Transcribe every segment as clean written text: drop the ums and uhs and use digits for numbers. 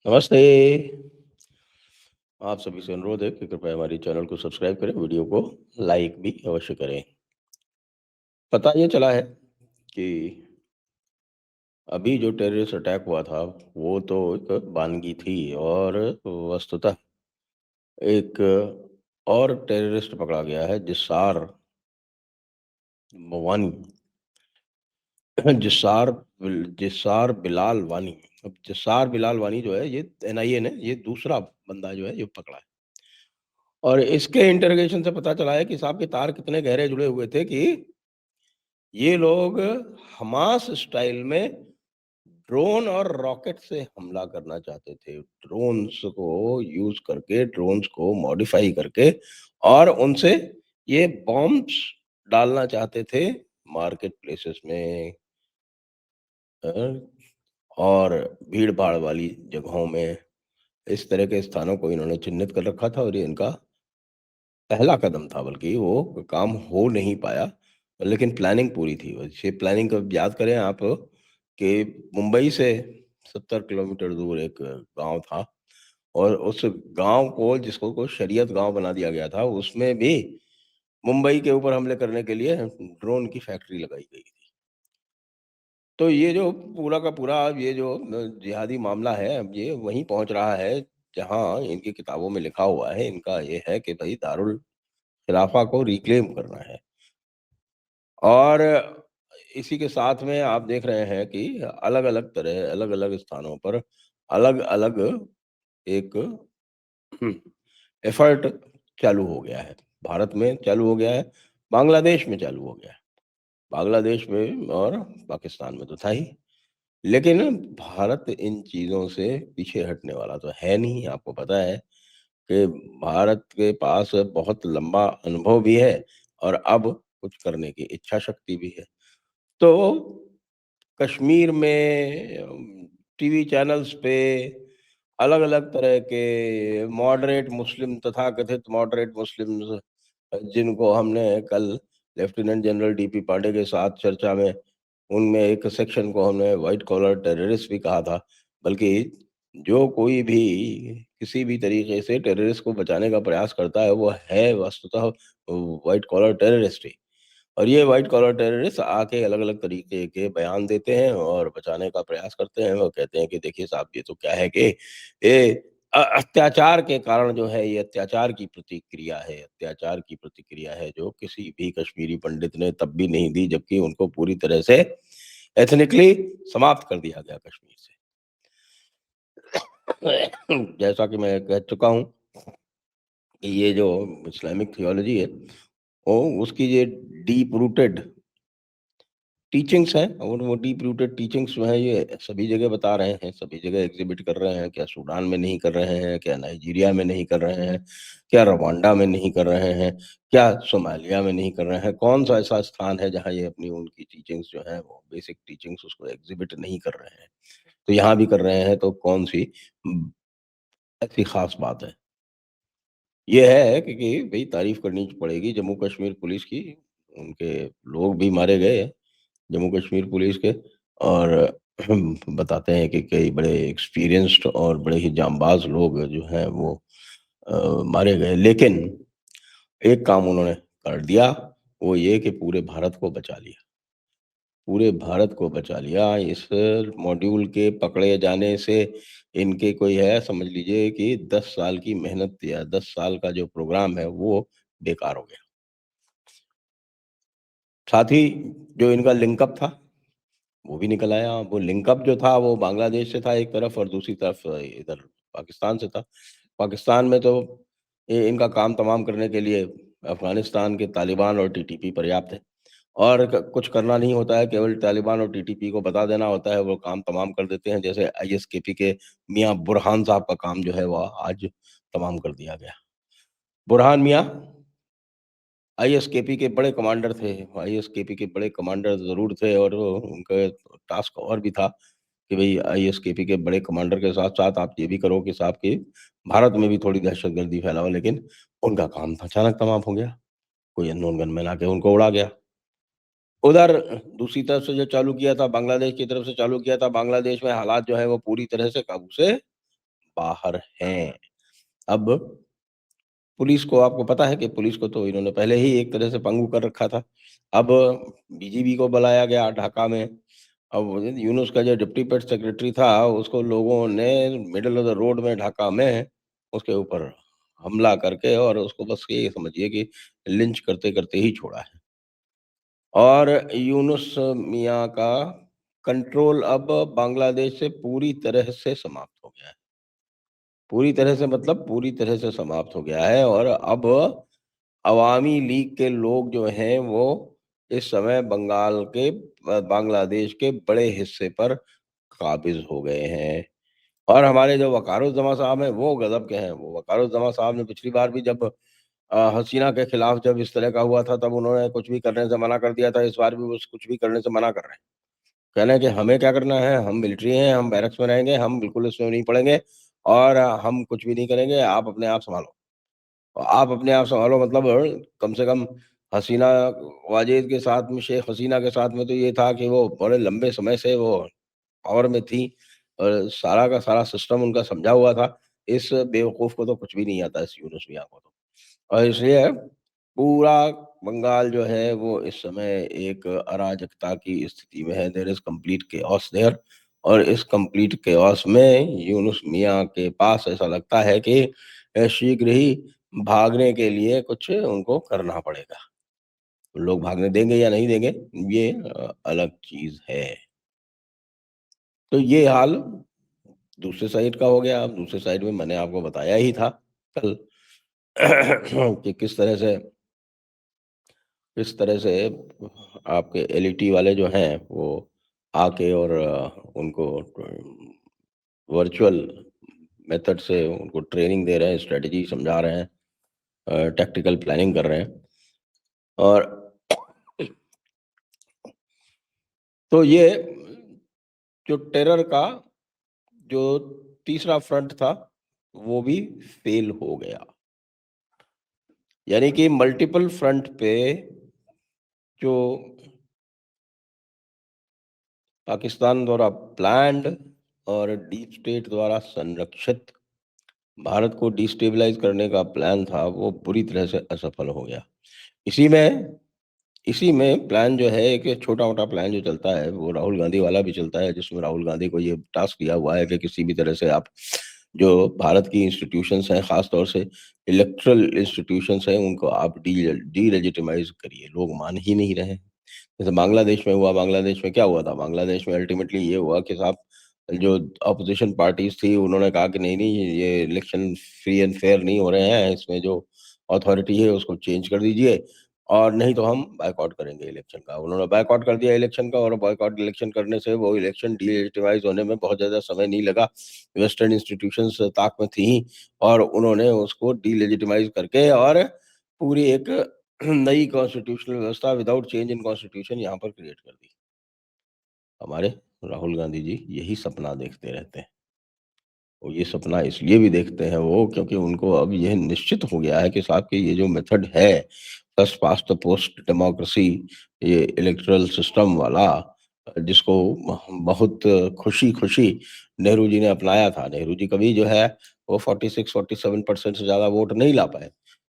नमस्ते। आप सभी से अनुरोध है कि कृपया हमारे चैनल को सब्सक्राइब करें, वीडियो को लाइक भी अवश्य करें। पता ये चला है कि अभी जो टेररिस्ट अटैक हुआ था, वो तो एक वानगी थी और वस्तुतः एक और टेररिस्ट पकड़ा गया है, जिस्सार वानी। जिस्सार बिलाल वानी। अब जिस्सार बिलाल वानी जो है, ये एनआईए ने ये दूसरा बंदा जो है, ये पकड़ा है। और इसके इंटरोगेशन से पता चला है कि साहब के तार कितने गहरे जुड़े हुए थे कि ये लोग हमास स्टाइल में ड्रोन और रॉकेट से हमला करना चाहते थे। ड्रोन्स को यूज़ करके, ड्रोन्स को मॉडिफ़ाई करके और उनसे ये बॉम्ब्स डालना चाहते थे मार्केट प्लेसेस में अ, और भीड़-भाड़ वाली जगहों में। इस तरह के स्थानों को इन्होंने चिह्नित कर रखा था और ये इनका पहला कदम था, बल्कि वो काम हो नहीं पाया, लेकिन प्लानिंग पूरी थी। वैसे प्लानिंग को याद करें आप कि मुंबई से 70 किलोमीटर दूर एक गाँव था और उस गाँव को जिसको को शरीयत गाँव बना दिया गया था, उसमें भी मुंबई के ऊपर हमले करने के लिए ड्रोन की फैक्ट्री लगाई गई थी। तो ये जो पूरा का पूरा ये जो जिहादी मामला है, अब ये वहीं पहुँच रहा है, जहाँ इनकी किताबों में लिखा हुआ है, इनका ये है कि भई दारुल खिलाफ़ा को रिक्लेम करना है। और इसी के साथ में आप देख रहे हैं कि अलग-अलग तरह, अलग-अलग स्थानों पर अलग-अलग एक एफर्ट चालू हो गया है। भारत में चालू हो गया है, बांग्लादेश में चालू हो गया है। बांग्लादेश में और पाकिस्तान में तो था ही। लेकिन भारत इन चीज़ों से पीछे हटने वाला तो है नहीं। आपको पता है कि भारत के पास बहुत लंबा अनुभव भी है और अब कुछ करने की इच्छा शक्ति भी है। तो कश्मीर में टीवी चैनल्स पे अलग-अलग तरह के मॉडरेट मुस्लिम, तथाकथित मॉडरेट मुस्लिम्स, जिनको हमने कल लेफ्टिनेंट जनरल डीपी पांडे के साथ चर्चा में उनमें एक सेक्शन को हमने व्हाइट कॉलर टेररिस्ट भी कहा था। बल्कि जो कोई भी किसी भी तरीके से टेररिस्ट को बचाने का प्रयास करता है, वो है वस्तुतः व्हाइट कॉलर टेररिस्ट ही। और ये व्हाइट कॉलर टेररिस्ट आके अलग-अलग तरीके के बयान देते हैं और बचाने का प्रयास करते हैं। वो कहते हैं कि देखिए साहब, ये तो क्या है कि ये अत्याचार के कारण जो है, ये अत्याचार की प्रतिक्रिया है, अत्याचार की प्रतिक्रिया है, जो किसी भी कश्मीरी पंडित ने तब भी नहीं दी, जबकि उनको पूरी तरह से एथनिकली समाप्त कर दिया गया कश्मीर से। जैसा कि मैं कह चुका हूँ कि ये जो इस्लामिक थियोलॉजी है, वो उसकी ये डीप रूटेड टीचिंग्स हैं और वो डीप रूटेड टीचिंग्स जो हैं, ये सभी जगह बता रहे हैं, सभी जगह एग्ज़िबिट कर रहे हैं। क्या सूडान में नहीं कर रहे हैं? क्या नाइजीरिया में नहीं कर रहे हैं? क्या रवांडा में नहीं कर रहे हैं? क्या सोमालिया में नहीं कर रहे हैं? कौन-सा ऐसा स्थान है जहाँ ये अपनी उनकी टीचिंग्स जो हैं, वो बेसिक टीचिंग्स उसको एग्ज़िबिट नहीं कर रहे हैं? तो यहाँ भी कर रहे हैं, तो कौन-सी ऐसी ख़ास बात है? ये है कि भई तारीफ़ करनी पड़ेगी जम्मू कश्मीर पुलिस की, उनके लोग भी मारे गए हैं। जम्मू कश्मीर पुलिस के और बताते हैं कि कई बड़े एक्सपीरियंस्ड और बड़े ही जाँबाज़ लोग जो हैं वो मारे गए। लेकिन एक काम उन्होंने कर दिया, वो ये कि पूरे भारत को बचा लिया। पूरे भारत को बचा लिया। इस मॉड्यूल के पकड़े जाने से इनके कोई है, समझ लीजिए कि 10 साल की मेहनत या 10 साल का जो प्रोग्राम है वो बेकार हो गया। साथ ही जो इनका लिंकअप था वो भी निकल आया। वो लिंकअप जो था वो बांग्लादेश से था एक तरफ और दूसरी तरफ इधर पाकिस्तान से था। पाकिस्तान में तो इनका काम तमाम करने के लिए अफ़गानिस्तान के तालिबान और टीटीपी पर्याप्त है। और क कुछ करना नहीं होता है, केवल तालिबान और टीटीपी को बता देना होता है, वो काम तमाम कर देते हैं। जैसे आईएसकेपी के मियाँ बुरहान साहब का काम जो है वो आज तमाम कर दिया गया। बुरहान मियाँ आईएसकेपी के बड़े कमांडर थे। आईएसकेपी के बड़े कमांडर ज़रूर थे और वो उनका टास्क और भी था कि भई आईएसकेपी के बड़े कमांडर के साथ-साथ आप ये भी करो कि साहब कि भारत में भी थोड़ी दहशतगर्दी फैलाओ, लेकिन उनका काम अचानक तमाम हो गया। कोई अननोन गनमैन आके उनको उड़ा गया। उधर दूसरी तरफ से जो चालू किया था, बांग्लादेश की तरफ से चालू किया था, बांग्लादेश में हालात जो है वो पूरी तरह से काबू से बाहर हैं। अब पुलिस को आपको पता है कि पुलिस को तो इन्होंने पहले ही एक तरह से पंगु कर रखा था। अब बीजीबी को बुलाया गया ढाका में। अब यूनुस का जो डिप्टी पेट सेक्रेटरी था, उसको लोगों ने मिडल ऑफ द रोड में ढाका में उसके ऊपर हमला करके और उसको बस ये समझिए कि लिंच करते-करते ही छोड़ा है। और यूनुस मियाँ का कंट्रोल अब बांग्लादेश से पूरी तरह से समाप्त हो गया है। पूरी तरह से मतलब पूरी तरह से समाप्त हो गया है और अब अवामी लीग के लोग जो हैं वो इस समय बांग्लादेश के बड़े हिस्से पर काबिज़ हो गए हैं। और हमारे जो वक़ारुज़्ज़मा साहब हैं वो गज़ब के हैं। वो वक़ारुज़्ज़मा साहब ने पिछली बार भी जब हसीना के खिलाफ जब इस तरह का हुआ था तब उन्होंने कुछ भी करने से मना कर दिया था। इस बार भी वो कुछ भी करने से मना कर रहे हैं। कह रहे हैं कि हमें क्या करना है, हम मिलिट्री हैं, हम बैरक्स में रहेंगे, हम बिल्कुल इसमें नहीं पड़ेंगे और हम कुछ भी नहीं करेंगे, आप अपने आप सँभालो। आप अपने आप सँभालो मतलब कम से कम हसीना वाजेद के साथ में शेख हसीना के साथ में तो ये था कि वो बड़े लंबे समय से वो पावर में थी और सारा का सारा सिस्टम उनका समझा हुआ था। इस बेवकूफ़ को तो कुछ भी नहीं आता, इस यूनुस मियाँ को तो। और इसलिए पूरा बंगाल जो है वो इस समय एक अराजकता की स्थिति में है। There is complete chaos there और इस कंप्लीट केओस में यूनुस मियाँ के पास ऐसा लगता है कि शीघ्र ही भागने के लिए कुछ उनको करना पड़ेगा। लोग भागने देंगे या नहीं देंगे, ये अलग चीज़ है। तो ये हाल दूसरे साइड का हो गया। अब दूसरे साइड में मैंने आपको बताया ही था कल कि किस तरह से आपके एलईटी वाले जो हैं वो आके और उनको वर्चुअल मेथड से उनको ट्रेनिंग दे रहे हैं, स्ट्रेटजी समझा रहे हैं, टैक्टिकल प्लानिंग कर रहे हैं और तो ये जो टेरर का जो तीसरा फ्रंट था, वो भी फेल हो गया। यानी कि मल्टीपल फ्रंट पे जो पाकिस्तान द्वारा प्लान्ड और डीप स्टेट द्वारा संरक्षित भारत को डिस्टेबलाइज़ करने का प्लान था, वो बुरी तरह से असफल हो गया। इसी में इसी में प्लान जो है एक छोटा-मोटा प्लान जो चलता है, वो राहुल गांधी वाला भी चलता है, जिसमें राहुल गांधी को ये टास्क दिया हुआ है कि किसी भी तरह से आप जो भारत की इंस्टीट्यूशंस हैं, ख़ास तौर से इलेक्टोरल इंस्टीट्यूशंस हैं, उनको आप डीलेजिटिमाइज़ करिए। लोग मान ही नहीं रहे हैं। जैसे बांग्लादेश में हुआ, बांग्लादेश में क्या हुआ था? बांग्लादेश में अल्टीमेटली ये हुआ कि साहब जो अपोज़िशन पार्टीज़ थी उन्होंने कहा कि नहीं, ये इलेक्शन फ्री एंड फेयर नहीं हो रहे हैं, इसमें जो अथॉरिटी है उसको चेंज कर दीजिए और नहीं तो हम बॉयकॉट करेंगे इलेक्शन का। उन्होंने बॉयकॉट कर दिया इलेक्शन का और बॉयकॉट इलेक्शन करने से वो इलेक्शन डीलेजिटिमाइज़ होने में बहुत ज़्यादा समय नहीं लगा। वेस्टर्न इंस्टीट्यूशंस ताक में थी ही और उन्होंने उसको डीलेजिटिमाइज़ करके और पूरी एक नई कॉन्स्टिट्यूशनल व्यवस्था विदाउट चेंज इन कॉन्स्टिट्यूशन यहाँ पर क्रिएट कर दी। हमारे राहुल गांधी जी यही सपना देखते रहते हैं। वो ये सपना इसलिए भी देखते हैं वो क्योंकि उनको अब यह निश्चित हो गया है कि साहब कि ये जो मेथड है first past the post democracy, ये इलेक्टोरल सिस्टम वाला जिसको बहुत खुशी-खुशी नेहरू जी ने अपनाया था। नेहरू जी कभी जो है वो 46-47% से ज़्यादा वोट नहीं ला पाए।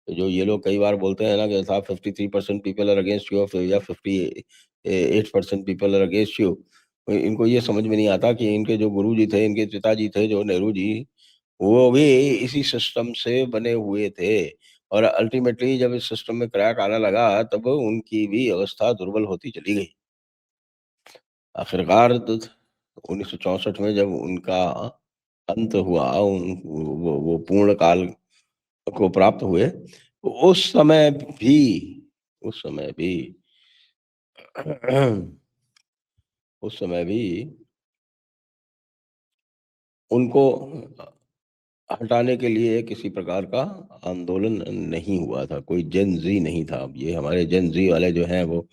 तो जो ये लोग कई बार बोलते हैं ना कि साहब 53% पीपल आर अगेंस्ट यू या 58% पीपल आर अगेंस्ट यू। इनको ये समझ में नहीं आता कि इनके जो गुरुजी थे, इनके पिताजी थे जो नेहरू जी, वो भी इसी सिस्टम से बने हुए थे और अल्टीमेटली जब इस सिस्टम में क्रैक आने लगा तब उनकी भी अवस्था दुर्बल होती चली गई। आखिरकार 1964 में जब उनका अंत हुआ, वो पूर्ण काल को प्राप्त हुए, तो उस समय भी उस समय भी उनको हटाने के लिए किसी प्रकार का आंदोलन नहीं हुआ था, कोई जेन ज़ी नहीं था। अब ये हमारे जेन ज़ी वाले जो हैं वो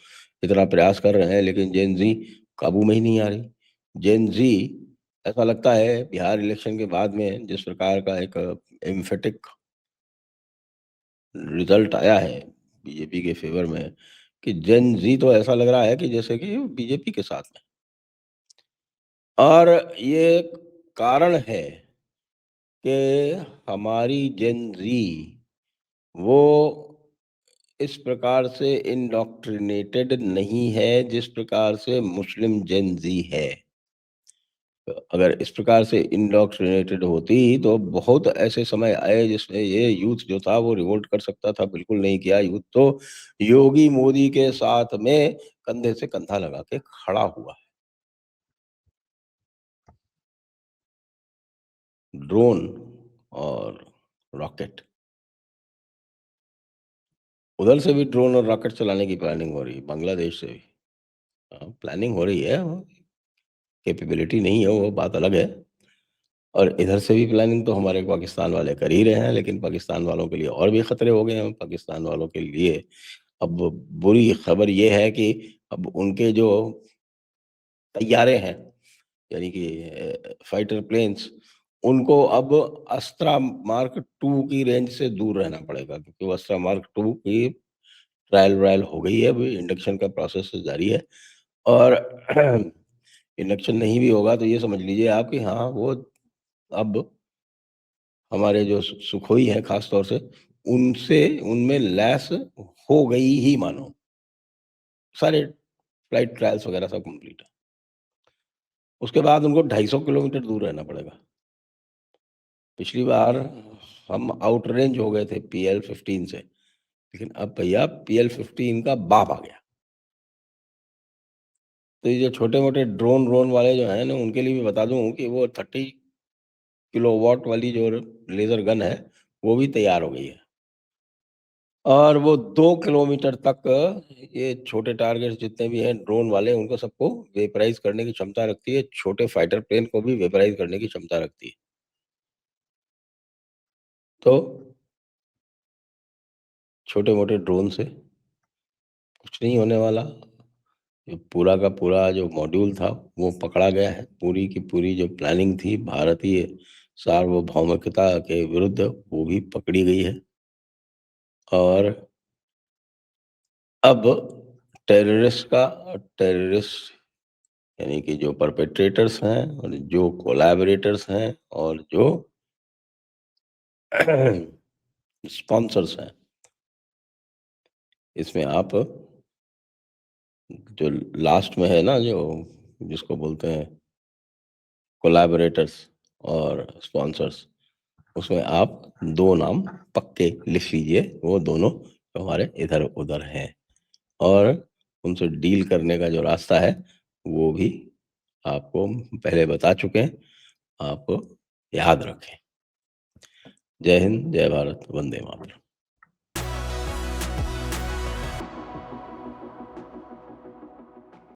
इतना प्रयास कर रहे हैं लेकिन जेन ज़ी काबू में ही नहीं आ रही। जेन ज़ी ऐसा लगता है बिहार इलेक्शन के बाद में जिस प्रकार का एक एम्फेटिक रिज़ल्ट आया है बीजेपी के फ़ेवर में कि जेन ज़ी तो ऐसा लग रहा है कि जैसे कि बीजेपी के साथ में। और ये कारण है कि हमारी जेन ज़ी वो इस प्रकार से इंडोक्ट्रिनेटेड नहीं है जिस प्रकार से मुस्लिम जेन ज़ी है। अगर इस प्रकार से इंडोक्ट्रिनेटेड होती तो बहुत ऐसे समय आए जिसमें ये यूथ जो था वो रिवोल्ट कर सकता था, बिल्कुल नहीं किया। यूथ तो योगी मोदी के साथ में कंधे से कंधा लगा के खड़ा हुआ है। ड्रोन और रॉकेट, उधर से भी ड्रोन और रॉकेट चलाने की प्लानिंग हो रही है, बांग्लादेश से भी। प्लानिंग हो रही है, कैपेबिलिटी नहीं है वो बात अलग है। और इधर से भी प्लानिंग तो हमारे पाकिस्तान वाले कर ही रहे हैं, लेकिन पाकिस्तान वालों के लिए और भी खतरे हो गए हैं। पाकिस्तान वालों के लिए अब बुरी खबर ये है कि अब उनके जो तैयारे हैं, यानी कि फाइटर प्लेन्स, उनको अब अस्त्रा मार्क 2 की रेंज से दूर रहना पड़ेगा, क्योंकि वो अस्त्रा मार्क 2 की ट्रायल वायल हो गई है, अभी इंडक्शन का प्रोसेस जारी है। और इंडक्शन नहीं भी होगा तो ये समझ लीजिए आप कि हाँ, वो अब हमारे जो सुखोई हैं ख़ास तौर से, उनसे उनमें लैस हो गई ही मानो। सारे फ्लाइट ट्रायल्स वगैरह सब कंप्लीट है। उसके बाद उनको 250 किलोमीटर दूर रहना पड़ेगा। पिछली बार हम आउट रेंज हो गए थे पीएल-15 से, लेकिन अब भैया पीएल-15 का बाप आ गया। तो ये जो छोटे-मोटे ड्रोन वाले जो हैं ना, उनके लिए भी बता दूँ कि वो 30 किलोवाट वाली जो लेज़र गन है, वो भी तैयार हो गई है। और वो 2 किलोमीटर तक ये छोटे टारगेट्स जितने भी हैं ड्रोन वाले, उनको सबको वेपराइज़ करने की क्षमता रखती है। छोटे फाइटर प्लेन को भी वेपराइज़ करने की क्षमता रखती है। तो छोटे-मोटे ड्रोन से कुछ नहीं होने वाला। ये पूरा का पूरा जो मॉड्यूल था, वो पकड़ा गया है। पूरी की पूरी जो प्लानिंग थी भारतीय सार्वभौमिकता के विरुद्ध, वो भी पकड़ी गई है। और अब टेररिस्ट यानी कि जो परपेट्रेटर्स हैं और जो कोलैबोरेटर्स हैं और जो स्पॉन्सर्स हैं, इसमें आप जो लास्ट में है ना, जो जिसको बोलते हैं कोलैबोरेटर्स और स्पॉन्सर्स, उसमें आप 2 नाम पक्के लिख लीजिए, वो दोनों हमारे इधर-उधर हैं। और उनसे डील करने का जो रास्ता है, वो भी आपको पहले बता चुके हैं, आप याद रखें। जय हिंद, जय भारत, वंदे मातरम।